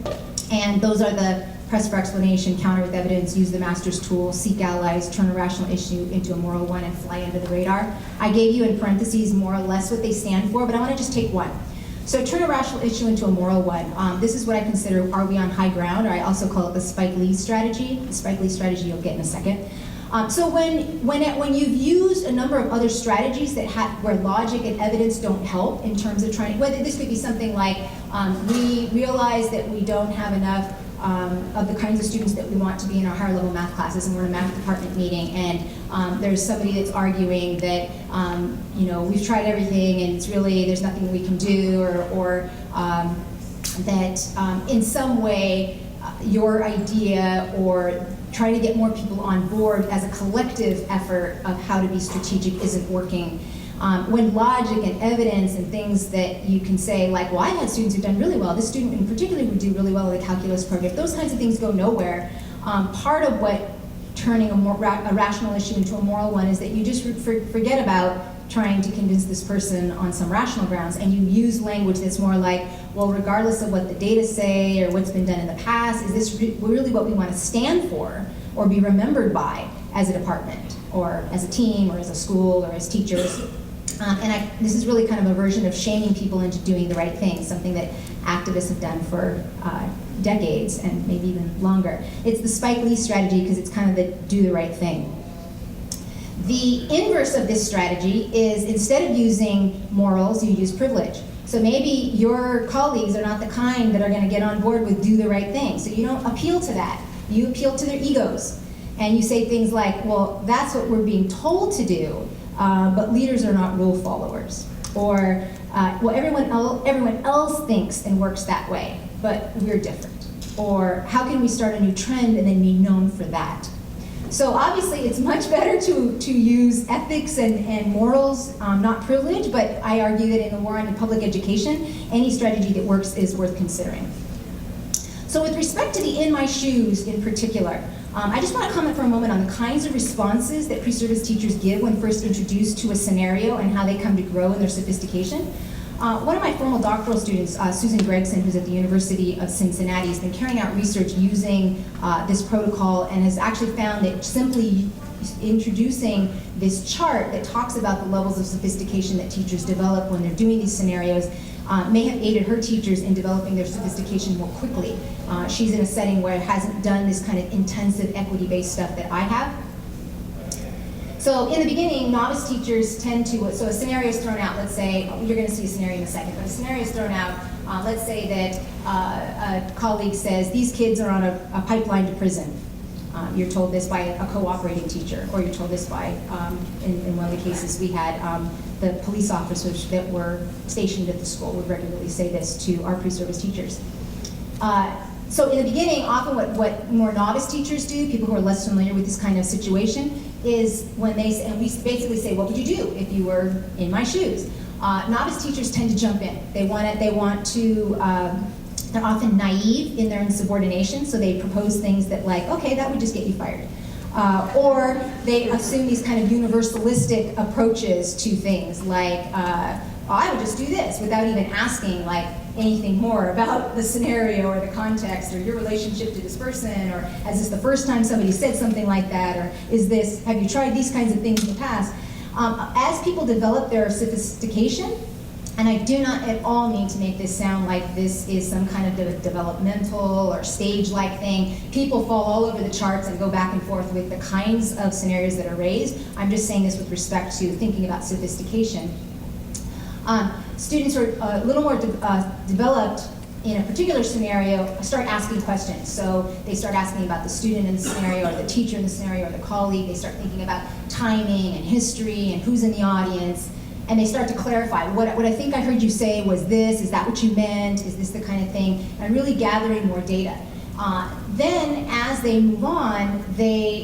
And those are the press for explanation, counter with evidence, use the master's tool, seek allies, turn a rational issue into a moral one, and fly under the radar. I gave you in parentheses more or less what they stand for, but I want to just take one. So turn a rational issue into a moral one. This is what I consider, are we on high ground, or I also call it the Spike Lee strategy. The Spike Lee strategy you'll get in a second. So when you've used a number of other strategies where logic and evidence don't help in terms of trying, whether this could be something like, we realize that we don't have enough of the kinds of students that we want to be in our higher level math classes, and we're in a math department meeting, and there's somebody that's arguing that we've tried everything and it's really there's nothing we can do, or that in some way your idea or trying to get more people on board as a collective effort of how to be strategic isn't working. When logic and evidence and things that you can say, like, well, I've had students who've done really well, this student in particular would do really well in the calculus program, if those kinds of things go nowhere, part of what turning a rational issue into a moral one is that you just forget about trying to convince this person on some rational grounds, and you use language that's more like, well, regardless of what the data say or what's been done in the past, is this really what we want to stand for or be remembered by as a department or as a team or as a school or as teachers? This is really kind of a version of shaming people into doing the right thing, something that activists have done for decades and maybe even longer. It's the Spike Lee strategy because it's kind of the do the right thing. The inverse of this strategy is instead of using morals, you use privilege. So maybe your colleagues are not the kind that are going to get on board with do the right thing. So you don't appeal to that. You appeal to their egos. And you say things like, well, that's what we're being told to do, but leaders are not rule followers. Or, well, everyone else thinks and works that way, but we're different. Or how can we start a new trend and then be known for that? So obviously it's much better to use ethics and morals, not privilege, but I argue that in the war on public education, any strategy that works is worth considering. So with respect to the in my shoes in particular, I just want to comment for a moment on the kinds of responses that pre-service teachers give when first introduced to a scenario and how they come to grow in their sophistication. One of my formal doctoral students, Susan Gregson, who's at the University of Cincinnati, has been carrying out research using this protocol and has actually found that simply introducing this chart that talks about the levels of sophistication that teachers develop when they're doing these scenarios may have aided her teachers in developing their sophistication more quickly. She's in a setting where it hasn't done this kind of intensive equity-based stuff that I have. So in the beginning, novice teachers tend to, so a scenario is thrown out, let's say, you're going to see a scenario in a second, but a scenario is thrown out, let's say that a colleague says, these kids are on a pipeline to prison. You're told this by a cooperating teacher, or you're told this by, in one of the cases we had, the police officers that were stationed at the school would regularly say this to our pre-service teachers. So in the beginning, often what more novice teachers do, people who are less familiar with this kind of situation, is when they say, and we basically say, what would you do if you were in my shoes? Novice teachers tend to jump in. They want to, they're often naive in their insubordination, so they propose things that like, okay, that would just get you fired. Or they assume these kind of universalistic approaches to things like, I would just do this without even asking like anything more about the scenario or the context or your relationship to this person, or is this the first time somebody said something like that, or have you tried these kinds of things in the past? As people develop their sophistication, and I do not at all mean to make this sound like this is some kind of developmental or stage-like thing. People fall all over the charts and go back and forth with the kinds of scenarios that are raised. I'm just saying this with respect to thinking about sophistication. Students who are a little more developed in a particular scenario start asking questions. So they start asking about the student in the scenario, or the teacher in the scenario, or the colleague. They start thinking about timing and history and who's in the audience. And they start to clarify, what I think I heard you say was this, is that what you meant, is this the kind of thing, and really gathering more data. Then as they move on,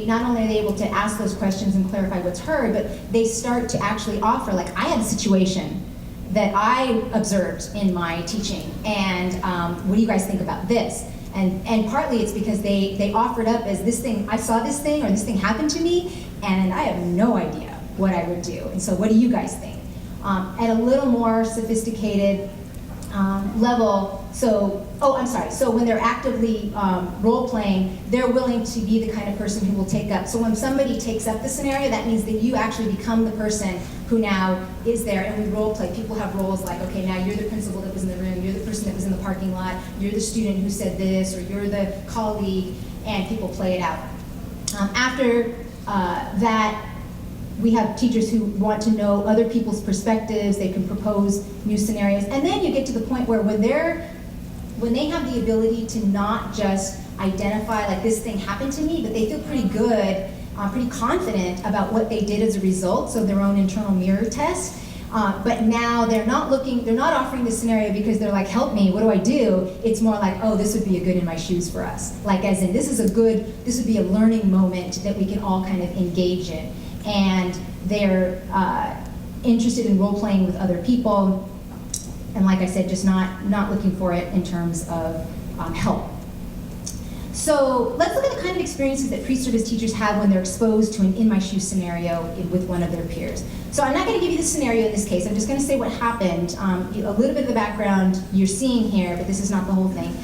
not only are they able to ask those questions and clarify what's heard, but they start to actually offer, like, I had a situation that I observed in my teaching, and what do you guys think about this? And partly it's because they offered up as this thing, I saw this thing, or this thing happened to me, and I have no idea what I would do, and so what do you guys think? At a little more sophisticated level, so when they're actively role-playing, they're willing to be the kind of person who will take up. So when somebody takes up the scenario, that means that you actually become the person who now is there, and we role-play. People have roles like, okay, now you're the principal that was in the room, you're the person that was in the parking lot, you're the student who said this, or you're the colleague, and people play it out. After that, we have teachers who want to know other people's perspectives. They can propose new scenarios. And then you get to the point where when they have the ability to not just identify, like, this thing happened to me, but they feel pretty good, pretty confident about what they did as a result, so their own internal mirror test. But now they're not offering this scenario because they're like, help me, what do I do? It's more like, oh, this would be a good in my shoes for us. Like, as in, this would be a learning moment that we can all kind of engage in. And they're interested in role-playing with other people, and like I said, just not looking for it in terms of help. So let's look at the kind of experiences that pre-service teachers have when they're exposed to an in-my-shoes scenario with one of their peers. So I'm not going to give you the scenario in this case. I'm just going to say what happened. A little bit of the background you're seeing here, but this is not the whole thing.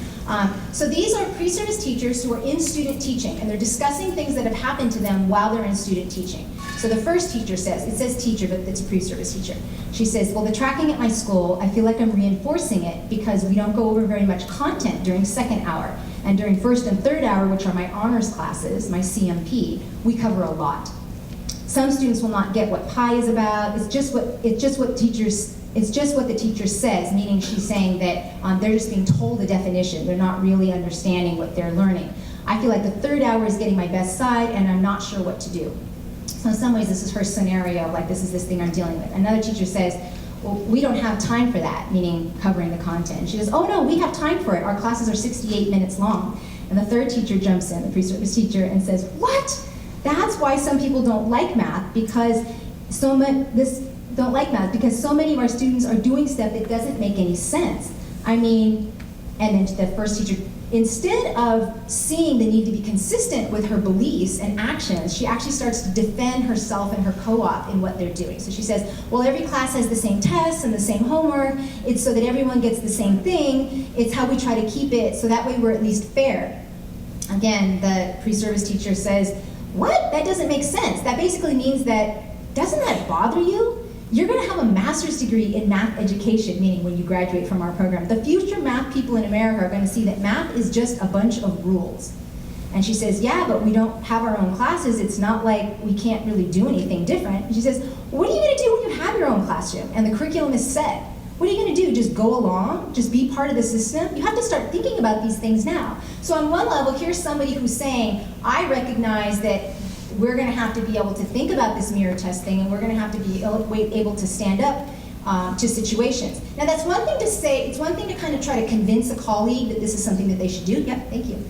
So these are pre-service teachers who are in student teaching, and they're discussing things that have happened to them while they're in student teaching. So the first teacher says, it says teacher, but it's a pre-service teacher. She says, well, the tracking at my school, I feel like I'm reinforcing it because we don't go over very much content during second hour. And during first and third hour, which are my honors classes, my CMP, we cover a lot. Some students will not get what PI is about. It's just what the teacher says, meaning she's saying that they're just being told the definition. They're not really understanding what they're learning. I feel like the third hour is getting my best side, and I'm not sure what to do. So in some ways, this is her scenario, like this is this thing I'm dealing with. Another teacher says, well, we don't have time for that, meaning covering the content. And she says, oh no, we have time for it. Our classes are 68 minutes long. And the third teacher jumps in, the pre-service teacher, and says, what? That's why some people don't like math, because so many of our students are doing stuff that doesn't make any sense. I mean, and then the first teacher, instead of seeing the need to be consistent with her beliefs and actions, she actually starts to defend herself and her co-op in what they're doing. So she says, well, every class has the same tests and the same homework. It's so that everyone gets the same thing. It's how we try to keep it, so that way we're at least fair. Again, the pre-service teacher says, what? That doesn't make sense. That basically means that, doesn't that bother you? You're going to have a master's degree in math education, meaning when you graduate from our program. The future math people in America are going to see that math is just a bunch of rules. And she says, yeah, but we don't have our own classes. It's not like we can't really do anything different. And she says, what are you going to do when you have your own classroom and the curriculum is set? What are you going to do? Just go along? Just be part of the system? You have to start thinking about these things now. So on one level, here's somebody who's saying, I recognize that we're going to have to be able to think about this mirror test thing, and we're going to have to be able to stand up to situations. Now that's one thing to say, it's one thing to kind of try to convince a colleague that this is something that they should do. Yep, thank you.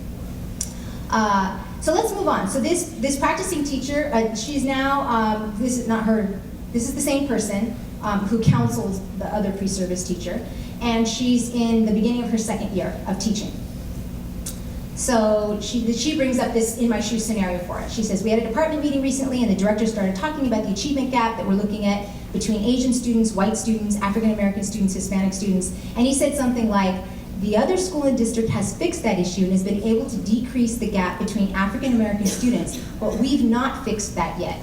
So let's move on. So this practicing teacher, she's now, this is not her, this is the same person who counsels the other pre-service teacher, and she's in the beginning of her second year of teaching. So she brings up this in my shoes scenario for us. She says, we had a department meeting recently and the director started talking about the achievement gap that we're looking at between Asian students, white students, African American students, Hispanic students. And he said something like, the other school and district has fixed that issue and has been able to decrease the gap between African American students, but we've not fixed that yet.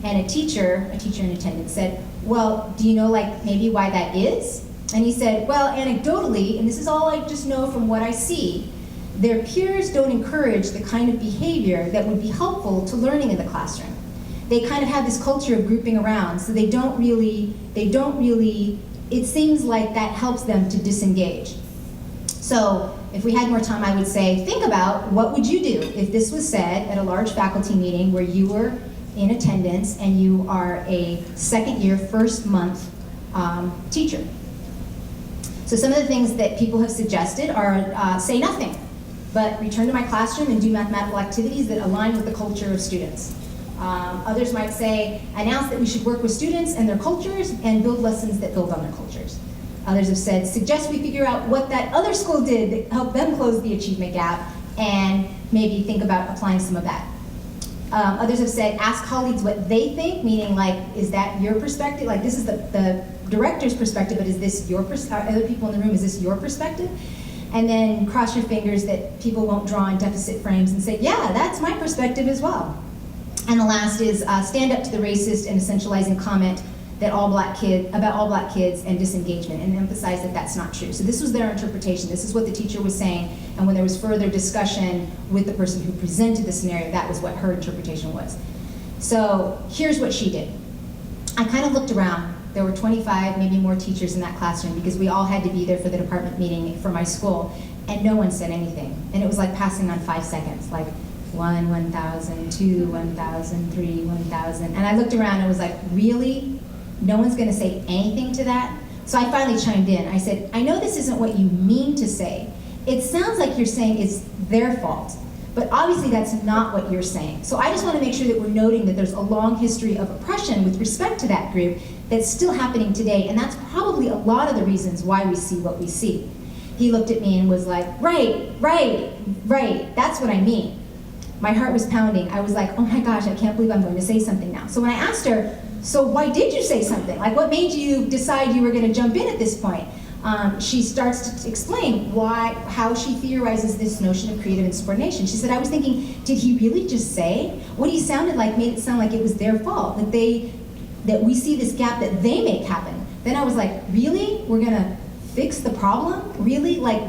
And a teacher in attendance said, well, do you know like maybe why that is? And he said, well, anecdotally, and this is all I just know from what I see, their peers don't encourage the kind of behavior that would be helpful to learning in the classroom. They kind of have this culture of grouping around, so they don't really, it seems like that helps them to disengage. So if we had more time, I would say, think about what would you do if this was said at a large faculty meeting where you were in attendance and you are a second year, first month teacher. So some of the things that people have suggested are say nothing, but return to my classroom and do mathematical activities that align with the culture of students. Others might say, announce that we should work with students and their cultures and build lessons that build on their cultures. Others have said, suggest we figure out what that other school did that helped them close the achievement gap and maybe think about applying some of that. Others have said, ask colleagues what they think, meaning like, is that your perspective? Like this is the director's perspective, but is this your perspective? Other people in the room, is this your perspective? And then cross your fingers that people won't draw in deficit frames and say, yeah, that's my perspective as well. And the last is stand up to the racist and essentializing comment that about all black kids and disengagement, and emphasize that that's not true. So this was their interpretation. This is what the teacher was saying, and when there was further discussion with the person who presented the scenario, that was what her interpretation was. So here's what she did. I kind of looked around. There were 25, maybe more teachers in that classroom because we all had to be there for the department meeting for my school, and no one said anything. And it was like passing on 5 seconds, like 1, 1,000, 2, 1,000, 3, 1,000. And I looked around and was like, really? No one's gonna say anything to that? So I finally chimed in. I said, I know this isn't what you mean to say. It sounds like you're saying it's their fault, But obviously that's not what you're saying. So I just want to make sure that we're noting that there's a long history of oppression with respect to that group that's still happening today, and that's probably a lot of the reasons why we see what we see. He looked at me and was like, right, that's what I mean. My heart was pounding. I was like, oh my gosh, I can't believe I'm going to say something now. So when I asked her, so why did you say something? Like, what made you decide you were going to jump in at this point? She starts to explain how she theorizes this notion of creative insubordination. She said, I was thinking, did he really just say? What he sounded like made it sound like it was their fault, that we see this gap that they make happen. Then I was like, really? We're gonna fix the problem? Really? Like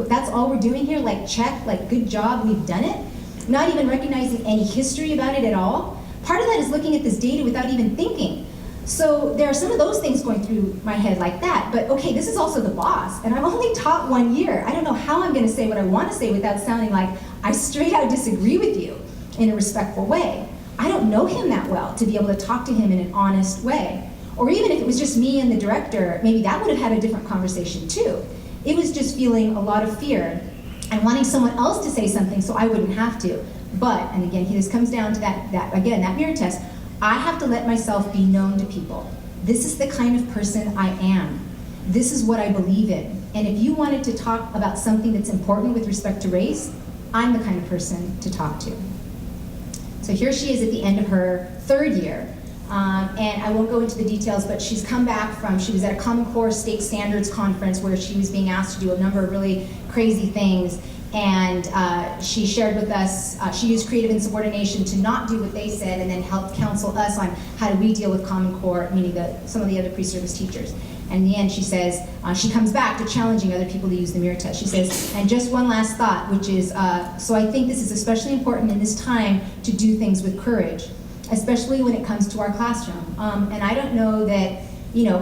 that's all we're doing here? Like check, like good job, we've done it? Not even recognizing any history about it at all? Part of that is looking at this data without even thinking. So there are some of those things going through my head like that, but okay, this is also the boss, and I've only taught 1 year. I don't know how I'm gonna say what I wanna say without sounding like I straight out disagree with you in a respectful way. I don't know him that well to be able to talk to him in an honest way. Or even if it was just me and the director, maybe that would have had a different conversation too. It was just feeling a lot of fear and wanting someone else to say something so I wouldn't have to. But, and again, this comes down to that mirror test. I have to let myself be known to people. This is the kind of person I am. This is what I believe in. And if you wanted to talk about something that's important with respect to race, I'm the kind of person to talk to. So here she is at the end of her 3rd year. And I won't go into the details, but she's come back she was at a Common Core State Standards Conference where she was being asked to do a number of really crazy things. And she shared with us, she used creative insubordination to not do what they said and then help counsel us on how do we deal with Common Core, meaning some of the other pre-service teachers. And in the end, she says, she comes back to challenging other people to use the mirror test. She says, and just one last thought, which is, so I think this is especially important in this time to do things with courage, especially when it comes to our classroom. And I don't know that,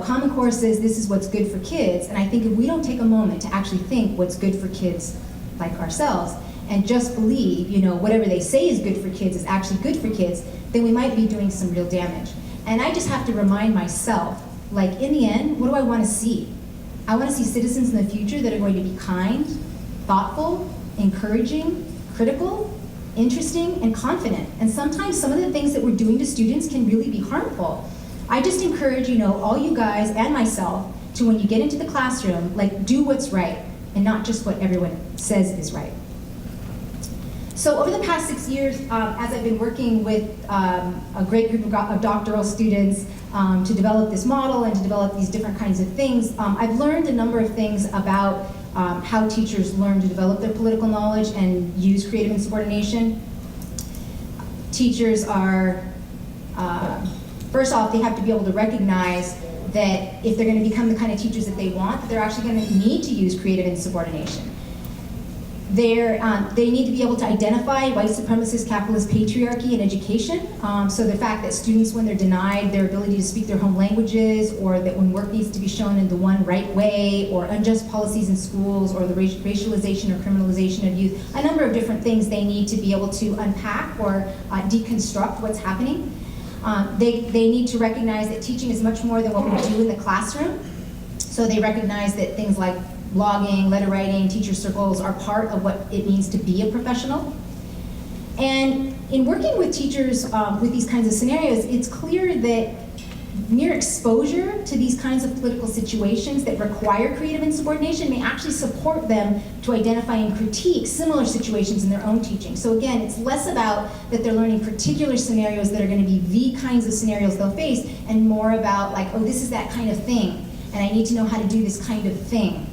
Common Core says this is what's good for kids, and I think if we don't take a moment to actually think what's good for kids like ourselves, and just believe, whatever they say is good for kids is actually good for kids, then we might be doing some real damage. And I just have to remind myself, like in the end, what do I want to see? I want to see citizens in the future that are going to be kind, thoughtful, encouraging, critical, interesting, and confident. And sometimes some of the things that we're doing to students can really be harmful. I just encourage, all you guys and myself to, when you get into the classroom, do what's right and not just what everyone says is right. So over the past 6 years, as I've been working with a great group of doctoral students to develop this model and to develop these different kinds of things, I've learned a number of things about how teachers learn to develop their political knowledge and use creative insubordination. Teachers are, first off, they have to be able to recognize that if they're going to become the kind of teachers that they want, that they're actually going to need to use creative insubordination. They need to be able to identify white supremacist capitalist patriarchy in education. So the fact that students, when they're denied their ability to speak their home languages, or that when work needs to be shown in the one right way, or unjust policies in schools, or the racialization or criminalization of youth, a number of different things they need to be able to unpack or deconstruct what's happening. They need to recognize that teaching is much more than what we do in the classroom. So they recognize that things like blogging, letter writing, teacher circles are part of what it means to be a professional. And in working with teachers with these kinds of scenarios, it's clear that mere exposure to these kinds of political situations that require creative insubordination may actually support them to identify and critique similar situations in their own teaching. So again, it's less about that they're learning particular scenarios that are going to be the kinds of scenarios they'll face, and more about like, oh, this is that kind of thing, and I need to know how to do this kind of thing.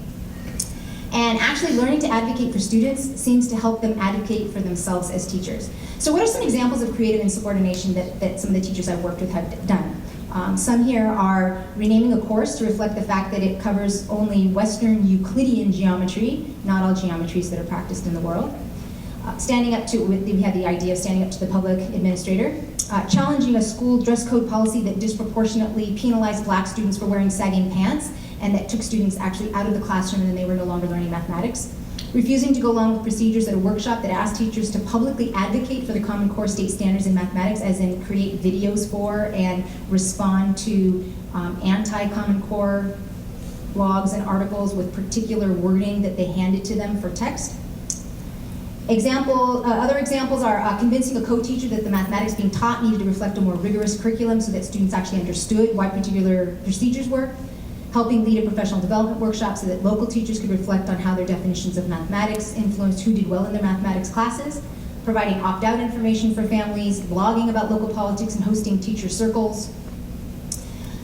And actually learning to advocate for students seems to help them advocate for themselves as teachers. So what are some examples of creative insubordination that some of the teachers I've worked with have done? Some here are renaming a course to reflect the fact that it covers only Western Euclidean geometry, not all geometries that are practiced in the world. Standing up to, we had the idea of standing up to the public administrator. Challenging a school dress code policy that disproportionately penalized black students for wearing sagging pants, and that took students actually out of the classroom and then they were no longer learning mathematics. Refusing to go along with procedures at a workshop that asked teachers to publicly advocate for the Common Core state standards in mathematics, as in create videos for and respond to anti-Common Core blogs and articles with particular wording that they handed to them for text. Other examples are convincing a co-teacher that the mathematics being taught needed to reflect a more rigorous curriculum so that students actually understood why particular procedures work, helping lead a professional development workshop so that local teachers could reflect on how their definitions of mathematics influenced who did well in their mathematics classes, providing opt-out information for families, blogging about local politics, and hosting teacher circles.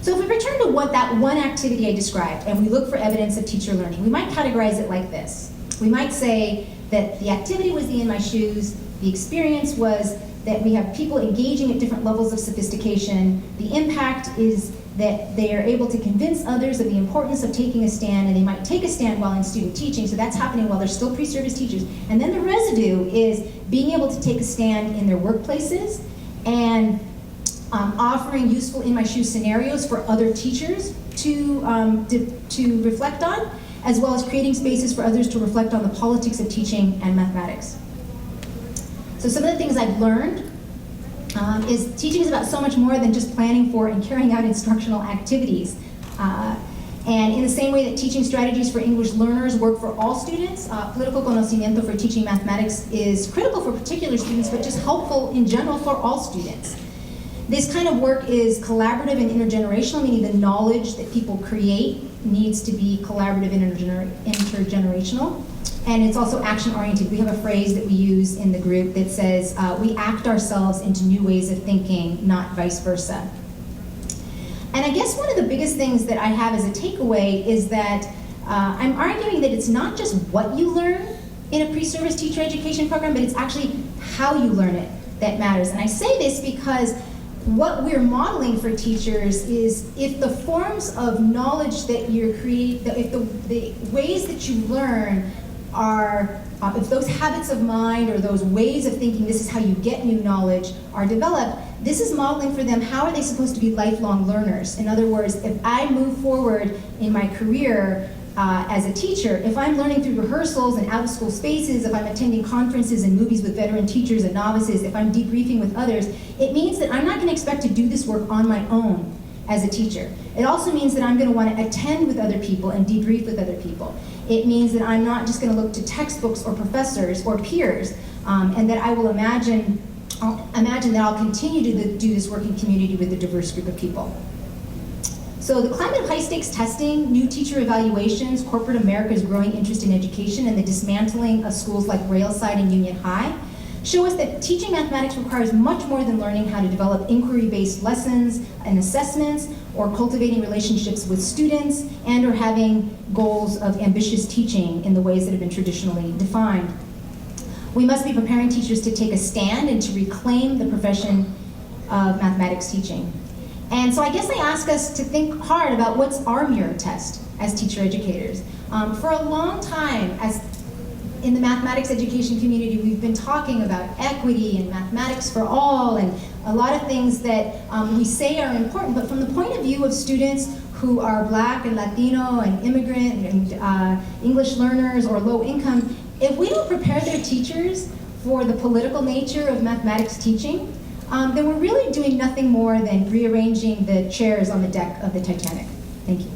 So if we return to what that one activity I described, and we look for evidence of teacher learning, we might categorize it like this. We might say that the activity was the in my shoes, the experience was that we have people engaging at different levels of sophistication, the impact is that they are able to convince others of the importance of taking a stand, and they might take a stand while in student teaching, so that's happening while they're still pre-service teachers. And then the residue is being able to take a stand in their workplaces and offering useful in-my-shoes scenarios for other teachers to reflect on, as well as creating spaces for others to reflect on the politics of teaching and mathematics. So some of the things I've learned is teaching is about so much more than just planning for and carrying out instructional activities. And in the same way that teaching strategies for English learners work for all students, political conocimiento for teaching mathematics is critical for particular students, but just helpful in general for all students. This kind of work is collaborative and intergenerational, meaning the knowledge that people create needs to be collaborative and intergenerational. And it's also action-oriented. We have a phrase that we use in the group that says, we act ourselves into new ways of thinking, not vice versa. And I guess one of the biggest things that I have as a takeaway is that I'm arguing that it's not just what you learn in a pre-service teacher education program, but it's actually how you learn it that matters. And I say this because what we're modeling for teachers is if the forms of knowledge that you're creating, if the ways that you learn are, if those habits of mind or those ways of thinking, this is how you get new knowledge, are developed, this is modeling for them how are they supposed to be lifelong learners. In other words, if I move forward in my career as a teacher, if I'm learning through rehearsals and out-of-school spaces, if I'm attending conferences and movies with veteran teachers and novices, if I'm debriefing with others, it means that I'm not going to expect to do this work on my own as a teacher. It also means that I'm going to want to attend with other people and debrief with other people. It means that I'm not just going to look to textbooks or professors or peers, and that I will imagine that I'll continue to do this work in community with a diverse group of people. So the climate of high-stakes testing, new teacher evaluations, corporate America's growing interest in education, and the dismantling of schools like Railside and Union High show us that teaching mathematics requires much more than learning how to develop inquiry-based lessons and assessments, or cultivating relationships with students, and or having goals of ambitious teaching in the ways that have been traditionally defined. We must be preparing teachers to take a stand and to reclaim the profession of mathematics teaching. And so I guess I ask us to think hard about what's our mirror test as teacher educators. For a long time, as in the mathematics education community, we've been talking about equity and mathematics for all, and a lot of things that we say are important, but from the point of view of students who are Black and Latino and immigrant and English learners or low income, if we don't prepare their teachers for the political nature of mathematics teaching, then we're really doing nothing more than rearranging the chairs on the deck of the Titanic. Thank you.